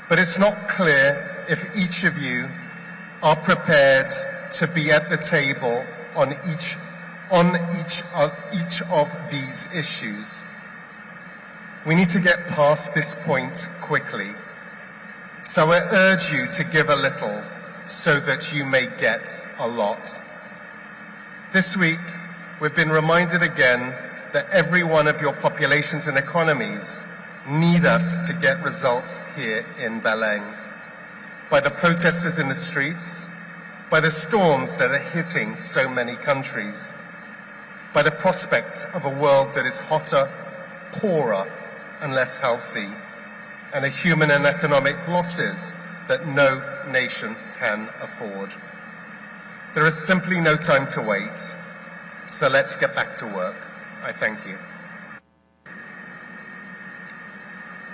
but it's not clear if each of you are prepared to be at the table on each of these issues. We need to get past this point quickly. So I urge you to give a little so that you may get a lot. This week, we've been reminded again that every one of your populations and economies need us to get results here in Belém. By the protesters in the streets, by the storms that are hitting so many countries, by the prospect of a world that is hotter, poorer, and less healthy, and a human and economic losses that no nation can afford. There is simply no time to wait, so let's get back to work. I thank you.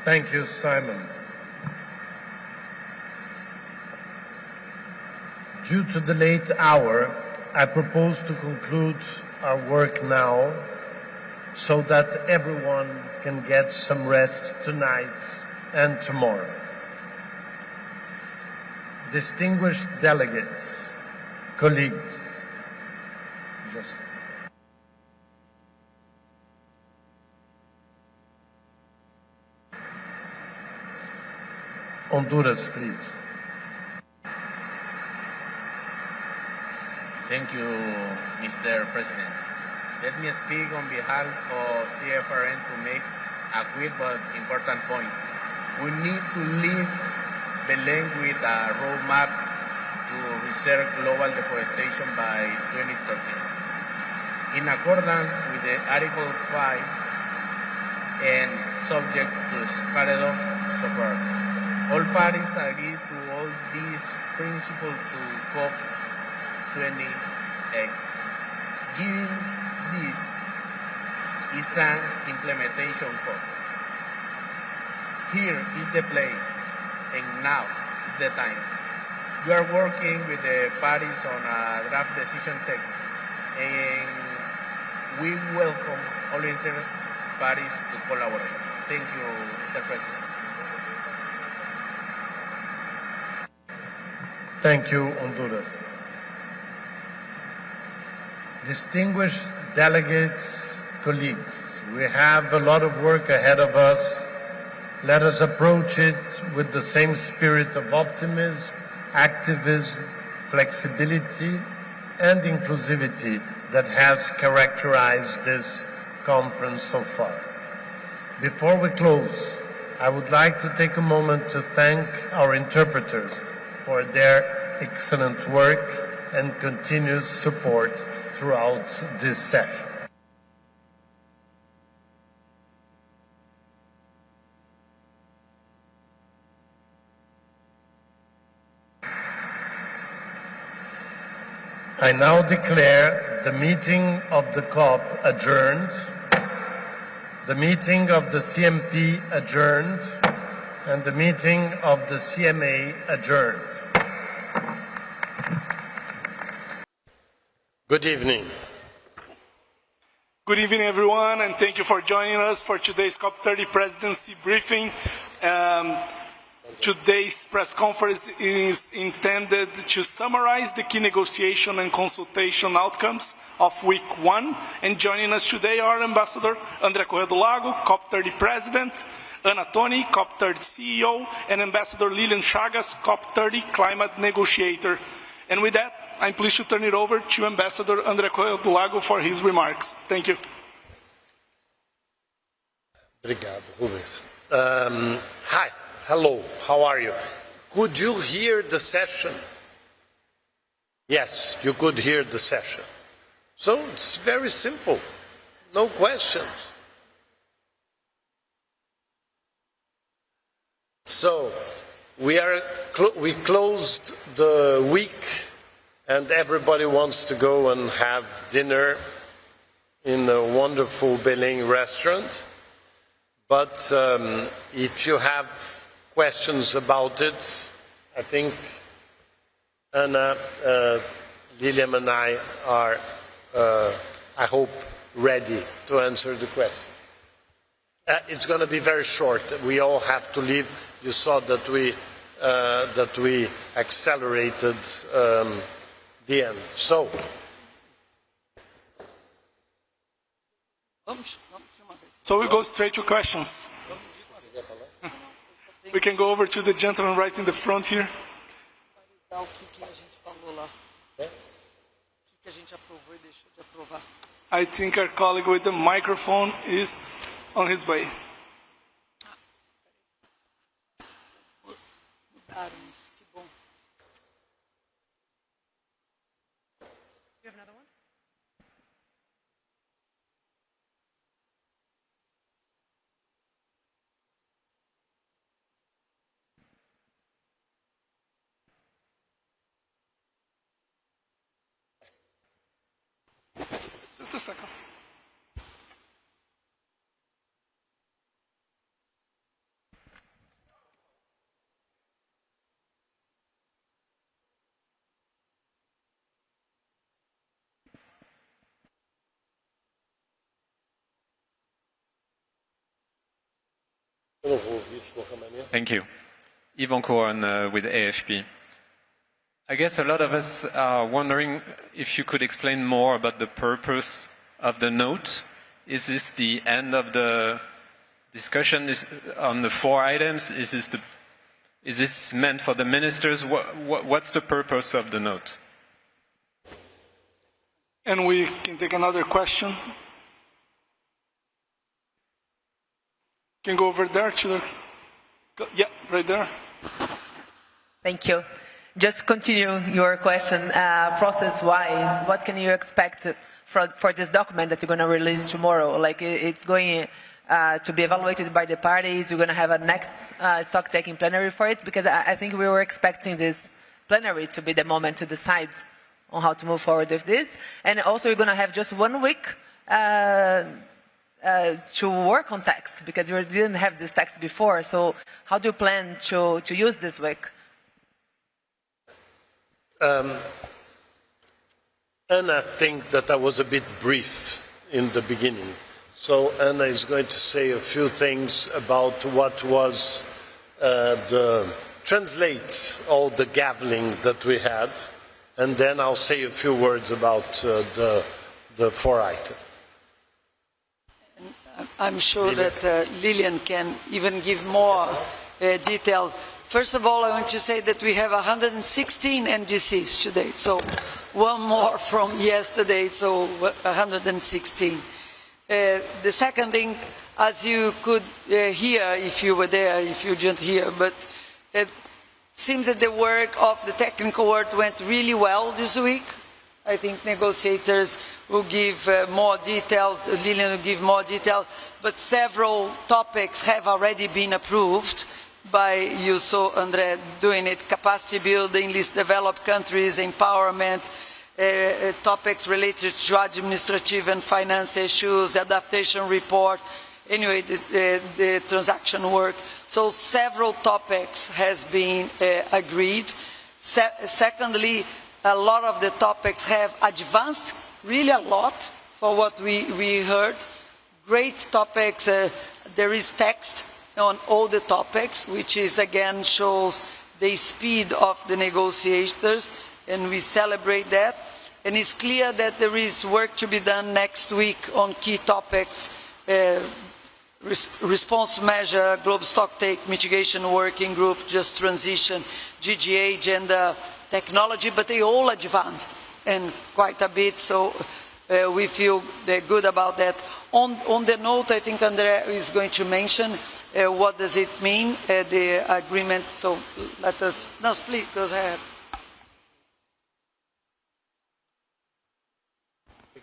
Thank you, Simon. Due to the late hour, I propose to conclude our work now so that everyone can get some rest tonight and tomorrow. Distinguished delegates, colleagues, Honduras, please. Thank you, Mr. President. Let me speak on behalf of CFRN to make a quick but important point. We need to leave Belém with a roadmap to reserve global deforestation by 2030. In accordance with the Article 5 and subject to Escalado support. All parties agree to all these principles to COP 28. Given this is an implementation COP. Here is the play, and now is the time. We are working with the parties on a draft decision text, and we welcome all interested parties to collaborate. Thank you, Mr. President. Thank you, Honduras. Distinguished delegates, colleagues, we have a lot of work ahead of us. Let us approach it with the same spirit of optimism, activism, flexibility, and inclusivity that has characterized this conference so far. Before we close, I would like to take a moment to thank our interpreters for their excellent work and continuous support throughout this session. I now declare the meeting of the COP adjourned, the meeting of the CMP adjourned, and the meeting of the CMA adjourned. Good evening. Good evening, everyone, and thank you for joining us for today's COP30 Presidency briefing. Today's press conference is intended to summarize the key negotiation and consultation outcomes of week 1. And joining us today are Ambassador André Correia do Lago, COP30 President, Ana Toni, COP30 CEO, and Ambassador Lilian Chagas, COP30 Climate Negotiator. And with that, I'm pleased to turn it over to Ambassador André Correia do Lago for his remarks. Thank you. Obrigado, Rubens. Hi, hello, how are you? Could you hear the session? Yes, you could hear the session. So it's very simple, no questions. So we closed the week and everybody wants to go and have dinner in a wonderful Belém restaurant. But if you have questions about it, I think Anna, Lilian and I are, I hope, ready to answer the questions. It's going to be very short. We all have to leave. You saw that we accelerated the end. So. So we go straight to questions. We can go over to the gentleman right in the front here. I think our colleague with the microphone is on his way. Just a second. Thank you. Yvan Cohen with AFP. I guess a lot of us are wondering if you could explain more about the purpose of the note. Is this the end of the discussion on the 4 items? Is this meant for the ministers? What's the purpose of the note? And we can take another question. Can go over there to the... Yeah, right there. Thank you. Just continue your question, process-wise, what can you expect for this document that you're going to release tomorrow? Like, it's going to be evaluated by the parties, you're going to have a next stock-taking plenary for it? Because I think we were expecting this plenary to be the moment to decide on how to move forward with this. And also, you're going to have just 1 week to work on text, because you didn't have this text before. So how do you plan to use this week? Anna, I think that I was a bit brief in the beginning. So Anna is going to say a few things about what was translate all the gaveling that we had, and then I'll say a few words about the 4 items. I'm sure that Lilian can even give more details. First of all, I want to say that we have 116 NDCs today, so 1 more from yesterday, so 116. The second thing, as you could hear if you were there, if you didn't hear, but it seems that the work of the technical work went really well this week. I think negotiators will give more details, Lilian will give more details, but several topics have already been approved by you, so André, doing it, capacity building, least developed countries, empowerment, topics related to administrative and finance issues, adaptation report, anyway, the transaction work. So several topics has been agreed. Secondly, a lot of the topics have advanced, really a lot, for what we heard. Great topics, there is text on all the topics, which is again shows the speed of the negotiators, and we celebrate that. And it's clear that there is work to be done next week on key topics, response measure, global stocktake, mitigation working group, just transition, GGA, gender, technology, but they all advance, and quite a bit, so we feel good about that. On the note, I think André is going to mention what does it mean, the agreement, so let us, no, please, go ahead.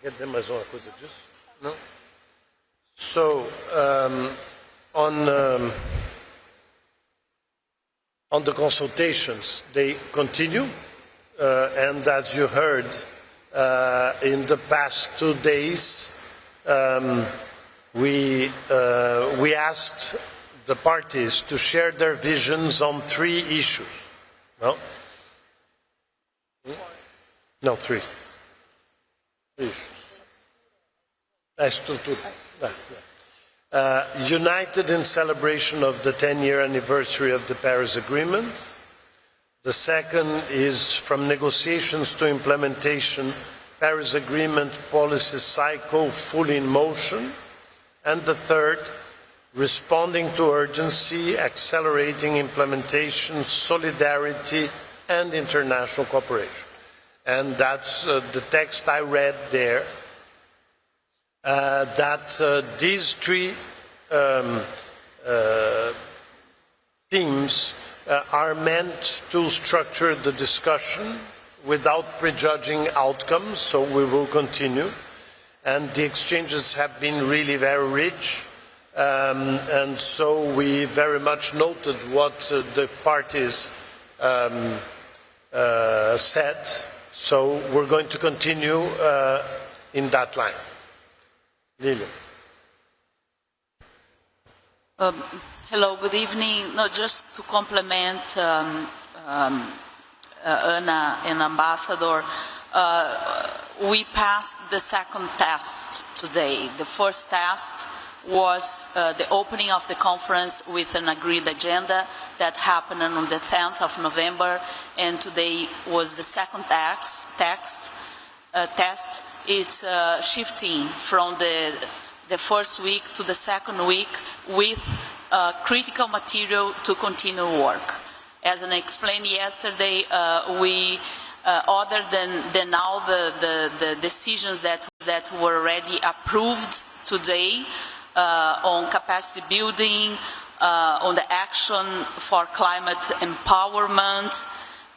Quer dizer mais uma coisa disso? Não? So, on the consultations, they continue, and as you heard, in the past 2 days, we asked the parties to share their visions on 3 issues. No? No, 3. 3 issues. A estrutura. United in celebration of the 10-year anniversary of the Paris Agreement. The second is from negotiations to implementation, Paris Agreement policy cycle fully in motion. And the third, responding to urgency, accelerating implementation, solidarity, and international cooperation. And that's the text I read there. These three themes are meant to structure the discussion without prejudging outcomes, so we will continue. And the exchanges have been really very rich, and so we very much noted what the parties said, so we're going to continue in that line. Lilian. Hello, good evening. No, just to complement Anna and Ambassador, we passed the second test today. The first test was the opening of the conference with an agreed agenda that happened on the 10th of November, and today was the second test. It's shifting from the first week to the second week with critical material to continue work. As I explained yesterday, we, other than now the decisions that were already approved today on capacity building, on the action for climate empowerment,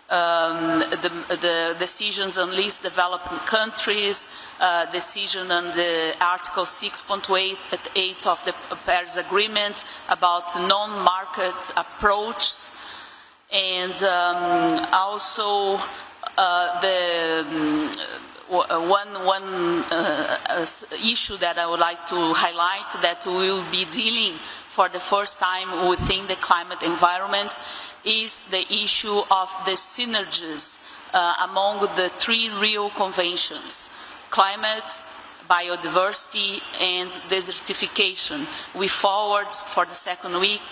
the decisions on least developing countries, decision on the Article 6.8 of the Paris Agreement about non-market approaches, and also one issue that I would like to highlight that we will be dealing for the first time within the climate environment is the issue of the synergies among the three Rio conventions: climate, biodiversity, and desertification. We forward for the second week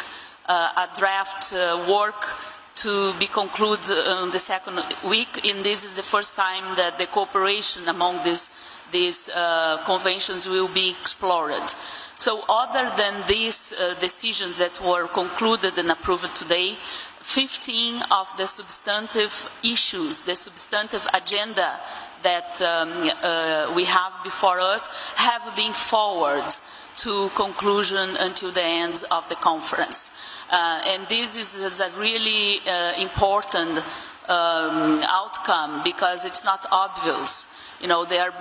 a draft work to be concluded in the second week, and this is the first time that the cooperation among these conventions will be explored. So other than these decisions that were concluded and approved today, 15 of the substantive issues, the substantive agenda that we have before us have been forwarded to conclusion until the end of the conference. And this is a really important outcome because it's not obvious. You know, there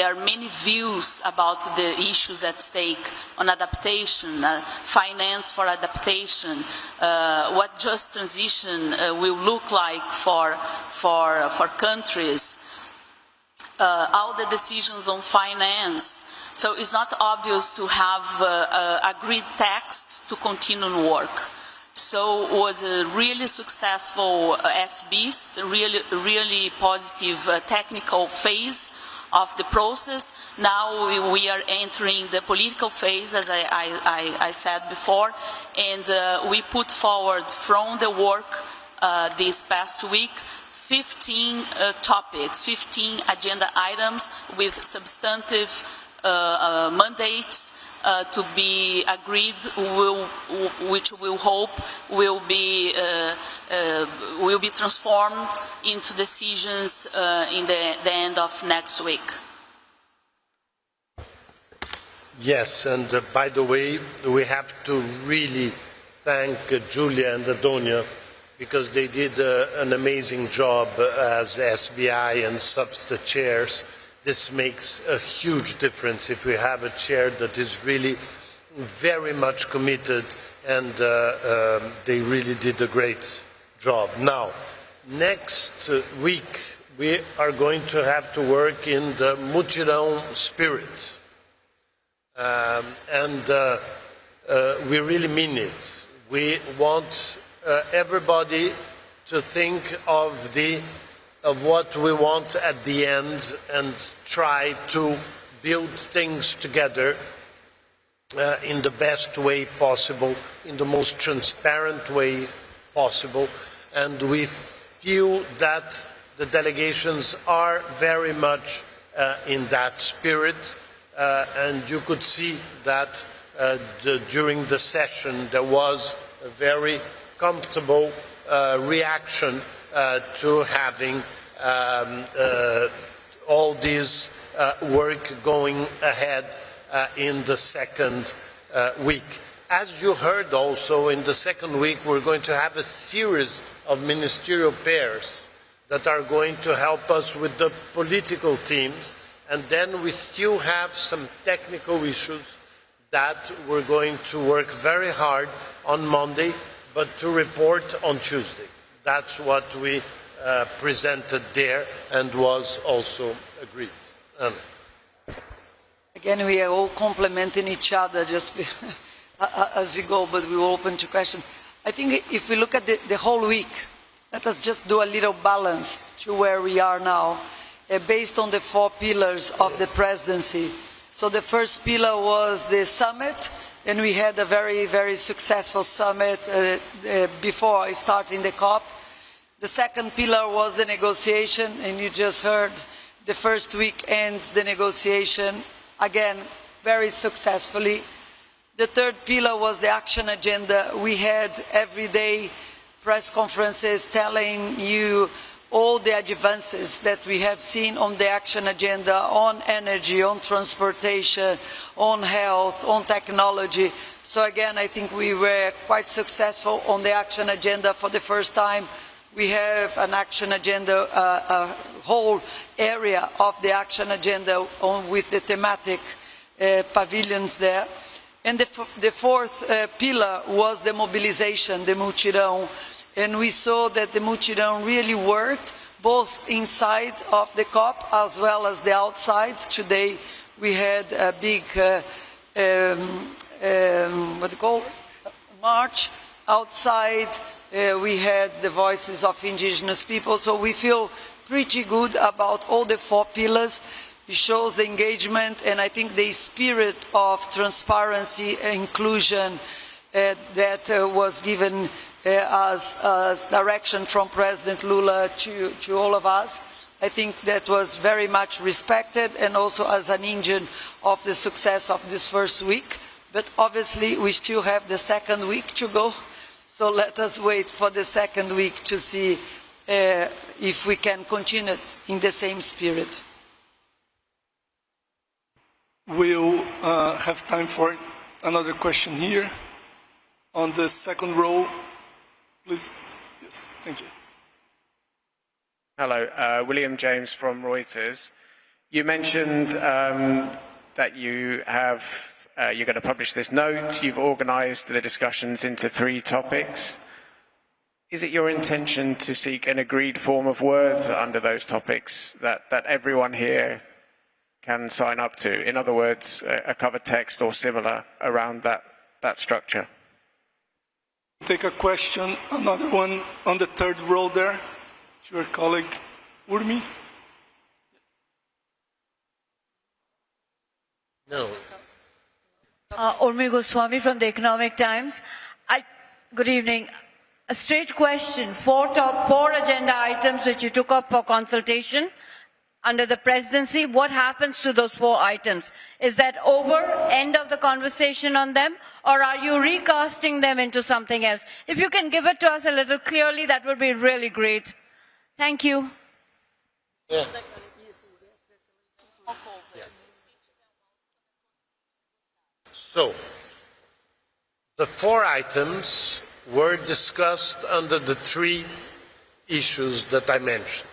are many views about the issues at stake on adaptation, finance for adaptation, what just transition will look like for countries, all the decisions on finance. So it's not obvious to have agreed texts to continue work. So it was a really successful SBs, really positive technical phase of the process. Now we are entering the political phase, as I said before, and we put forward from the work this past week 15 topics, 15 agenda items with substantive mandates to be agreed, which we'll hope will be transformed into decisions in the end of next week. Yes, and by the way, we have to really thank Julia and Adonia because they did an amazing job as SBI and SUBSTA chairs. This makes a huge difference if we have a chair that is really very much committed, and they really did a great job. Now, next week we are going to have to work in the mutirão spirit. We really mean it. We want everybody to think of what we want at the end and try to build things together in the best way possible, in the most transparent way possible, and we feel that the delegations are very much in that spirit, and you could see that during the session there was a very comfortable reaction to having all this work going ahead in the second week. As you heard also, in the second week we're going to have a series of ministerial pairs that are going to help us with the political themes, and then we still have some technical issues that we're going to work very hard on Monday, but to report on Tuesday. That's what we presented there and was also agreed. Again, we are all complementing each other just as we go, but we will open to questions. I think if we look at the whole week, let us just do a little balance to where we are now, based on the 4 pillars of the presidency. So the first pillar was the summit, and we had a very, very successful summit before starting the COP. The second pillar was the negotiation, and you just heard the first week ends the negotiation, again, very successfully. The third pillar was the action agenda. We had every day press conferences telling you all the advances that we have seen on the action agenda, on energy, on transportation, on health, on technology. So again, I think we were quite successful on the action agenda for the first time. We have an action agenda, a whole area of the action agenda with the thematic pavilions there. And the fourth pillar was the mobilization, the mutirão. And we saw that the mutirão really worked, both inside of the COP as well as the outside. Today we had a big, march outside. We had the voices of indigenous people. So we feel pretty good about all the 4 pillars. It shows the engagement and I think the spirit of transparency and inclusion that was given as direction from President Lula to all of us. I think that was very much respected and also as an engine of the success of this first week. But obviously we still have the second week to go. So let us wait for the second week to see if we can continue it in the same spirit. We'll have time for another question here on the second row. Please. Yes, thank you. Hello, William James from Reuters. You mentioned that you have, you're going to publish this note. You've organised the discussions into 3 topics. Is it your intention to seek an agreed form of words under those topics that everyone here can sign up to? In other words, a cover text or similar around that structure? Take a question, another one on the third row there, to your colleague Urmi. No. Urmi Goswami from the Economic Times. Good evening. A straight question. 4 agenda items which you took up for consultation under the presidency. What happens to those 4 items? Is that over? End of the conversation on them? Or are you recasting them into something else? If you can give it to us a little clearly, that would be really great. Thank you. Yeah. So, the 4 items were discussed under the 3 issues that I mentioned.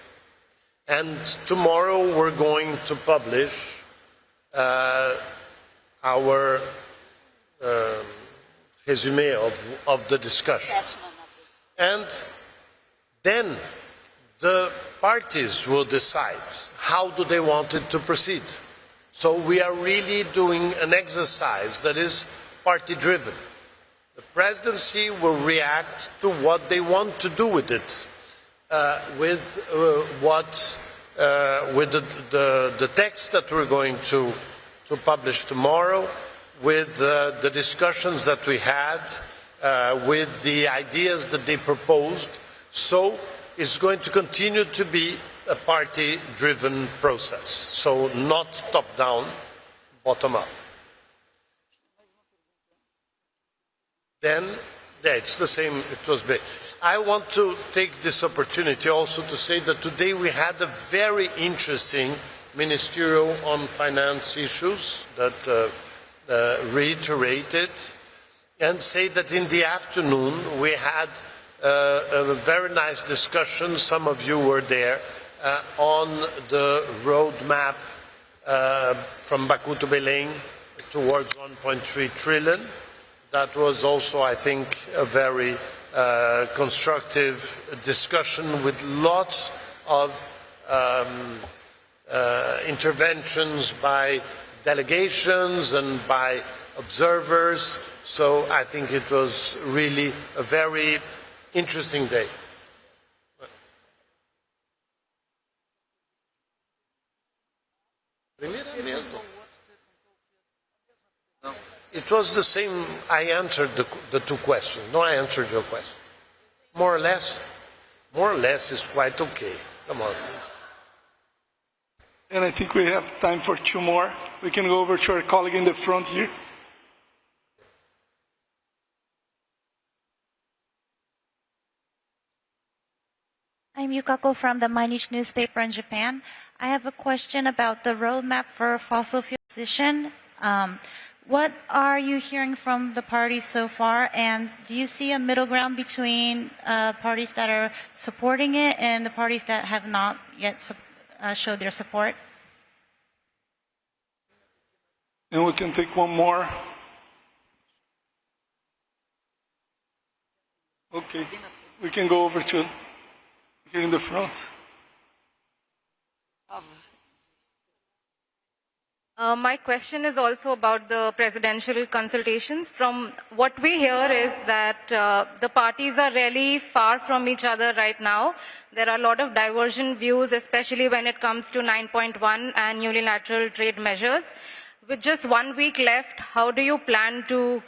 And tomorrow we're going to publish our resume of the discussion. And then the parties will decide how do they want it to proceed. So we are really doing an exercise that is party-driven. The presidency will react to what they want to do with it, with the text that we're going to publish tomorrow, with the discussions that we had, with the ideas that they proposed. So it's going to continue to be a party-driven process. So not top-down, bottom-up. Then, yeah, it's the same, it was big. I want to take this opportunity also to say that today we had a very interesting ministerial on finance issues that reiterated, and say that in the afternoon we had a very nice discussion, some of you were there, on the roadmap from Baku to Belém towards 1.3 trillion. That was also, I think, a very constructive discussion with lots of interventions by delegations and by observers. So I think it was really a very interesting day. It was the same. I answered the two questions. No, I answered your question. More or less is quite okay. Come on. And I think we have time for two more. We can go over to our colleague in the front here. I'm Yukako from the Mainichi newspaper in Japan. I have a question about the roadmap for fossil fuel transition. What are you hearing from the parties so far, and do you see a middle ground between parties that are supporting it and the parties that have not yet showed their support? And we can take one more. Okay, we can go over to here in the front. My question is also about the presidential consultations. From what we hear is that the parties are really far from each other right now. There are a lot of divergent views, especially when it comes to 9.1 and unilateral trade measures. With just 1 week left, how do you plan to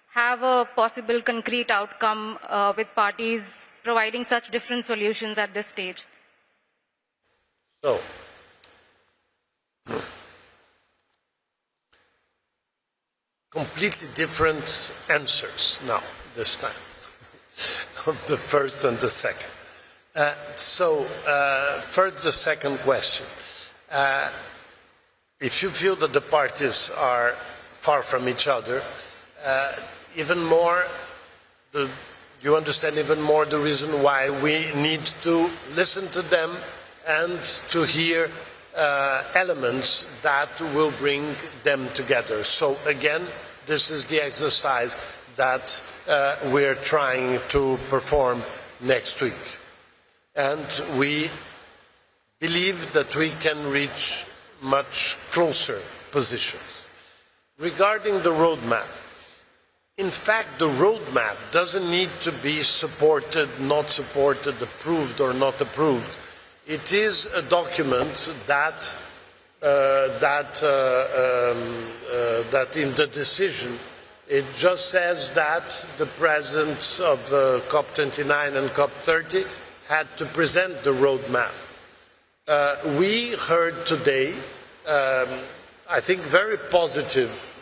have a possible concrete outcome with parties providing such different solutions at this stage? So, completely different answers now, this time, of the first and the second. First, the second question. If you feel that the parties are far from each other, even more, you understand even more the reason why we need to listen to them and to hear elements that will bring them together. So again, this is the exercise that we're trying to perform next week. And we believe that we can reach much closer positions. Regarding the roadmap, in fact, the roadmap doesn't need to be supported, not supported, approved or not approved. It is a document that that in the decision, it just says that the presidents of COP29 and COP30 had to present the roadmap. We heard today, I think, very positive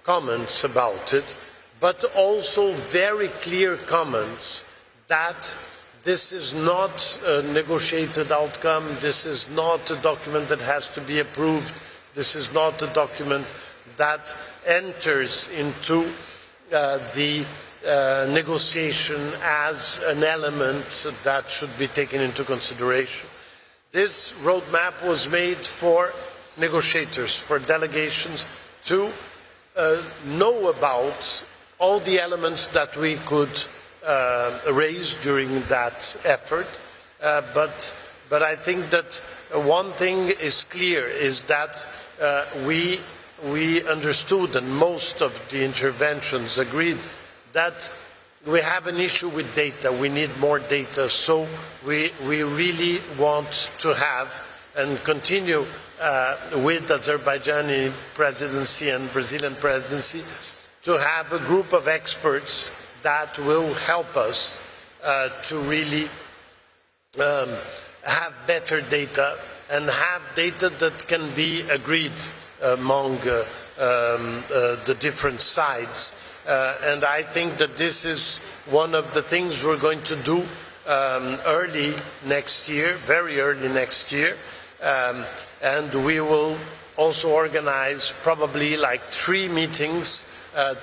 comments about it, but also very clear comments that this is not a negotiated outcome, this is not a document that has to be approved, this is not a document that enters into the negotiation as an element that should be taken into consideration. This roadmap was made for negotiators, for delegations to know about all the elements that we could raise during that effort. But I think that one thing is clear, is that we understood, and most of the interventions agreed, that we have an issue with data. We need more data. So we really want to have and continue with Azerbaijani presidency and Brazilian presidency to have a group of experts that will help us to really have better data and have data that can be agreed among the different sides. And I think that this is one of the things we're going to do early next year, very early next year. And we will also organize probably like 3 meetings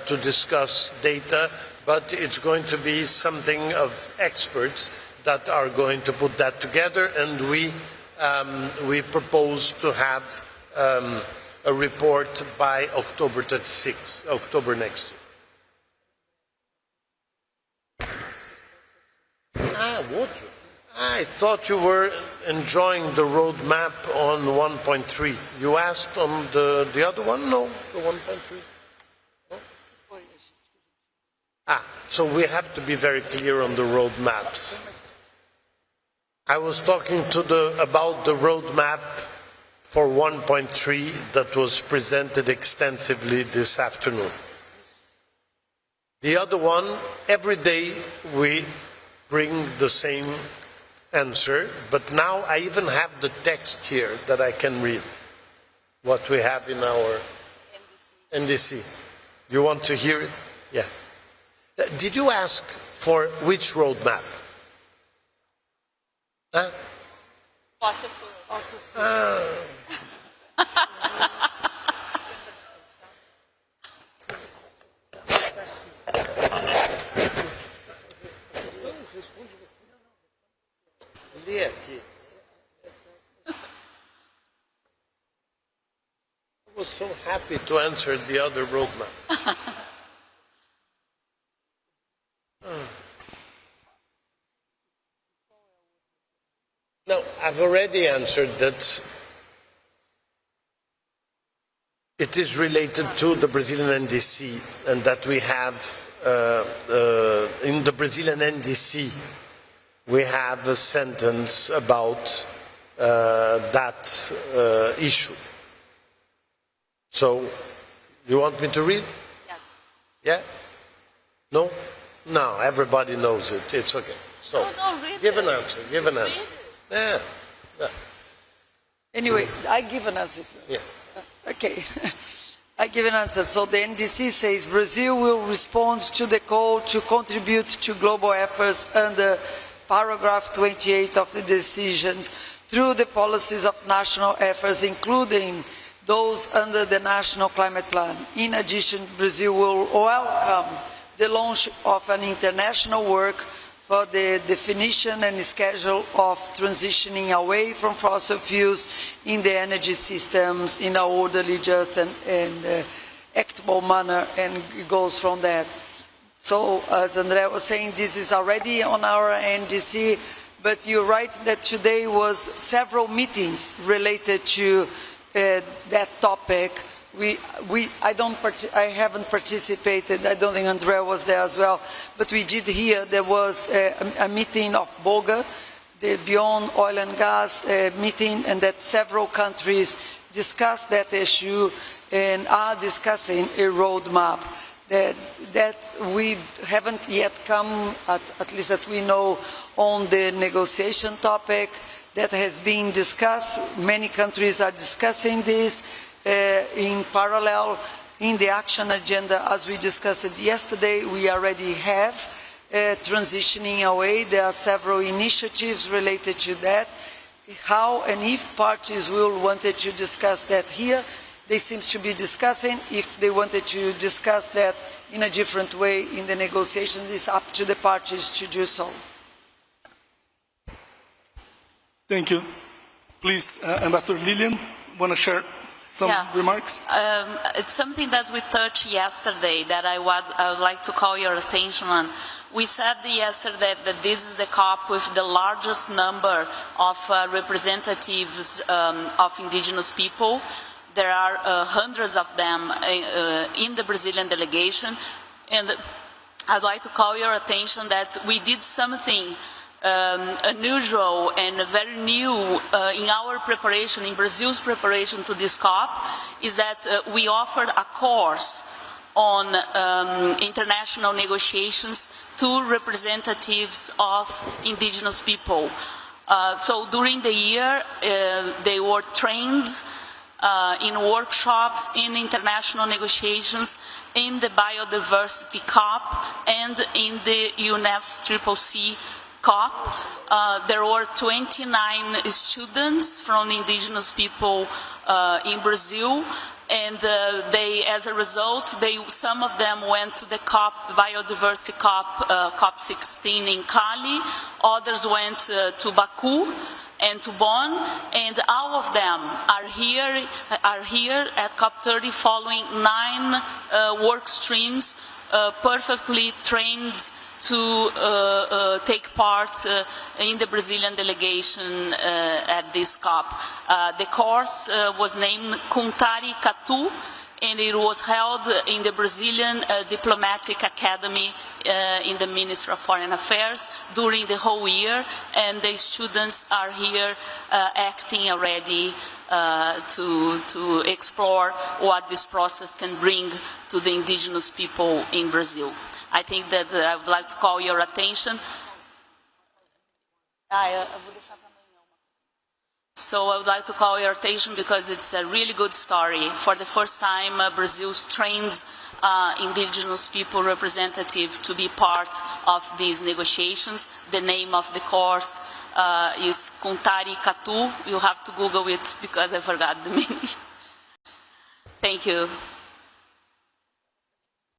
to discuss data, but it's going to be something of experts that are going to put that together, and we propose to have a report by October 26, October next year. Water. I thought you were enjoying the roadmap on 1.3. You asked on the other one? No, the 1.3. No? So we have to be very clear on the roadmaps. I was talking about the roadmap for 1.3 that was presented extensively this afternoon. The other one, every day we bring the same answer, but now I even have the text here that I can read, what we have in our NDC. You want to hear it? Yeah. Did you ask for which roadmap? Huh? Fossil fuels. Lê aqui. I was so happy to answer the other roadmap. No, I've already answered that it is related to the Brazilian NDC, and that we have in the Brazilian NDC we have a sentence about that issue. So, you want me to read? Yes. Yeah? No? No, everybody knows it. It's okay. So, give an answer. Give an answer. Yeah. Yeah. Anyway, I give an answer. Yeah. Okay. I give an answer. So the NDC says Brazil will respond to the call to contribute to global efforts under paragraph 28 of the decision through the policies of national efforts, including those under the National Climate Plan. In addition, Brazil will welcome the launch of an international work for the definition and schedule of transitioning away from fossil fuels in the energy systems in an orderly, just and equitable manner, and it goes from that. So, as Andrea was saying, this is already on our NDC, but you're right that today was several meetings related to that topic. I haven't participated, I don't think Andrea was there as well, but we did hear there was a meeting of BOGA, the Beyond Oil and Gas meeting, and that several countries discussed that issue and are discussing a roadmap. That we haven't yet come, at least that we know, on the negotiation topic. That has been discussed. Many countries are discussing this in parallel. In the action agenda, as we discussed it yesterday, we already have transitioning away. There are several initiatives related to that. How and if parties will wanted to discuss that here, they seem to be discussing. If they wanted to discuss that in a different way in the negotiations, it's up to the parties to do so. Thank you. Please, Ambassador Lillian, want to share some remarks? It's something that we touched yesterday that I would like to call your attention on. We said yesterday that this is the COP with the largest number of representatives of indigenous people. There are hundreds of them in the Brazilian delegation, and I'd like to call your attention that we did something unusual and very new in our preparation, in Brazil's preparation to this COP, is that we offered a course on international negotiations to representatives of indigenous people. So during the year, they were trained in workshops, in international negotiations, in the biodiversity COP, and in the UNFCCC COP. There were 29 students from indigenous people in Brazil, and as a result, some of them went to the COP, biodiversity COP, COP16 in Cali, others went to Baku and to Bonn, and all of them are here at COP30 following 9 work streams, perfectly trained to take part in the Brazilian delegation at this COP. The course was named Kuntari Katu, and it was held in the Brazilian Diplomatic Academy in the Ministry of Foreign Affairs during the whole year, and the students are here acting already to explore what this process can bring to the indigenous people in Brazil. I think that I would like to call your attention. So I would like to call your attention because it's a really good story. For the first time, Brazil's trained indigenous people representative to be part of these negotiations. The name of the course is Kuntari Katu. You have to Google it because I forgot the meaning. Thank you.